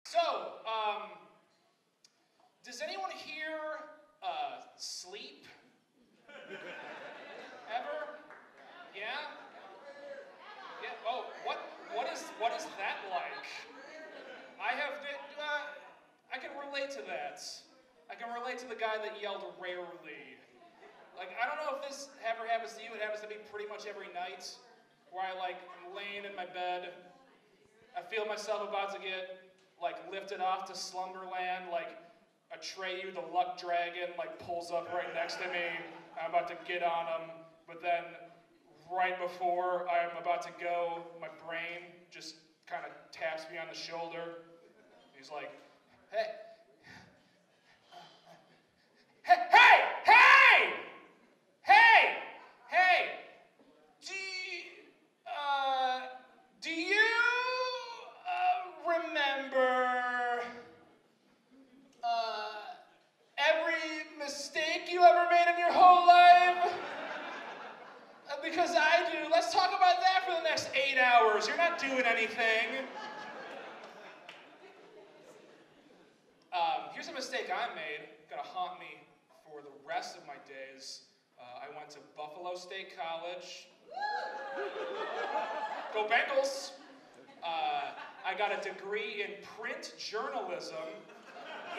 So, does anyone here sleep? Ever? Yeah? Yeah. Oh, what is that like? I can relate to that. I can relate to the guy that yelled rarely. Like, I don't know if this ever happens to you. It happens to me pretty much every night, where I'm laying in my bed. I feel myself about to get lifted off to slumberland, Atreyu, the luck dragon, pulls up right next to me. I'm about to get on him, but then right before I'm about to go, my brain just kind of taps me on the shoulder. He's like, hey, do you remember every mistake you ever made in your whole life? Because I do. Let's talk about that for the next 8 hours. You're not doing anything. Here's a mistake I made. Gonna haunt me for the rest of my days. I went to Buffalo State College. Go Bengals. I got a degree in print journalism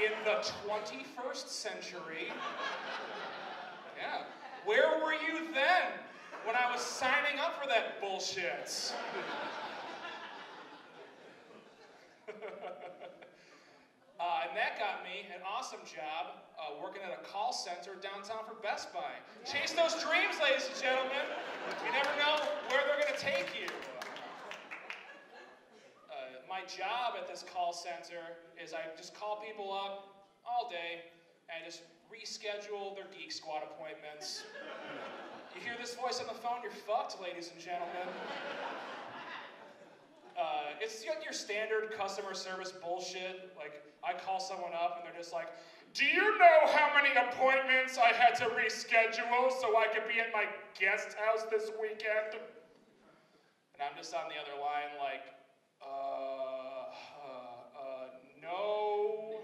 in the 21st century. Yeah. Where were you then when I was signing up for that bullshit? And that got me an awesome job working at a call center downtown for Best Buy. Chase those dreams, ladies and gentlemen. You never know where they're going to take you. My job at this call center is I just call people up all day and just reschedule their Geek Squad appointments. You hear this voice on the phone, you're fucked, ladies and gentlemen. It's your standard customer service bullshit. I call someone up and they're just like, do you know how many appointments I had to reschedule so I could be at my guest house this weekend? And I'm just on the other line no.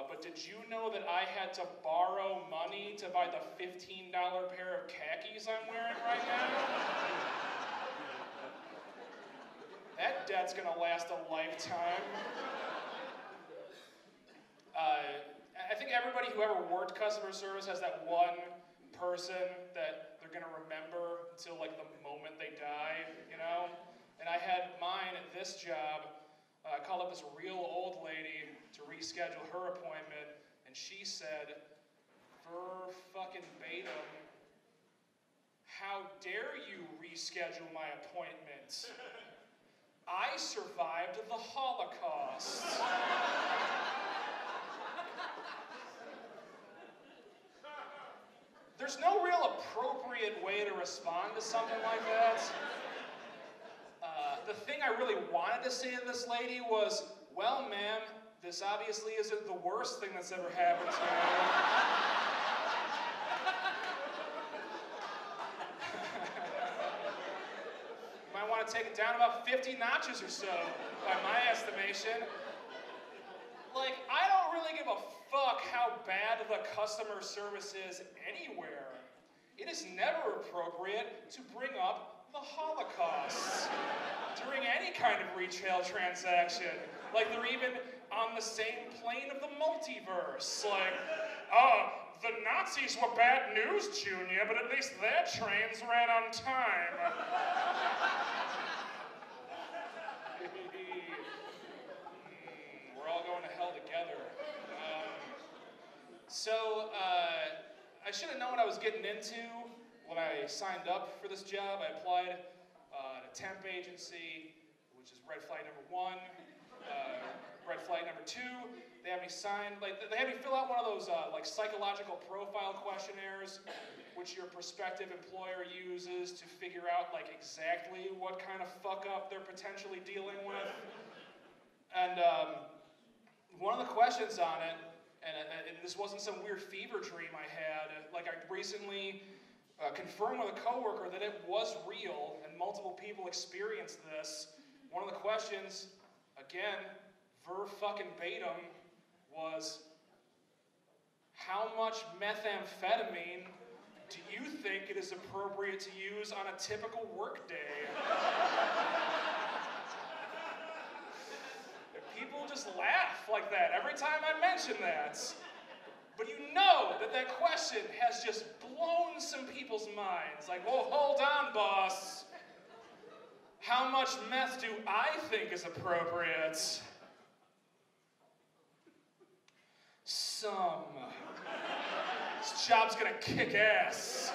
But did you know that I had to borrow money to buy the $15 pair of khakis I'm wearing right now? That debt's gonna last a lifetime. I think everybody who ever worked customer service has that one person that they're gonna remember until the moment they die, you know? And I had mine at this job. I called up this real old lady to reschedule her appointment, and she said, verbatim, how dare you reschedule my appointment? I survived the Holocaust. There's no real appropriate way to respond to something like that. The thing I really wanted to say to this lady was, well, ma'am, this obviously isn't the worst thing that's ever happened to me. You might want to take it down about 50 notches or so, by my estimation. I don't really give a fuck how bad the customer service is anywhere. It is never appropriate to bring up the Holocaust during any kind of retail transaction. They're even on the same plane of the multiverse. The Nazis were bad news, Junior, but at least their trains ran on time. We're all going to hell together. I should have known what I was getting into when I signed up for this job. I applied at a temp agency, which is red flag number 1. Red flag number 2, they had me sign, they had me fill out one of those psychological profile questionnaires, which your prospective employer uses to figure out exactly what kind of fuck up they're potentially dealing with. And one of the questions on it, and this wasn't some weird fever dream I had, I recently confirmed with a coworker that it was real and multiple people experienced this. One of the questions, again, verbatim was, how much methamphetamine do you think it is appropriate to use on a typical work day? People just laugh like that every time I mention that. But you know that that question has just blown some people's minds. Like, well, hold on, boss. How much meth do I think is appropriate? Some. This job's gonna kick ass.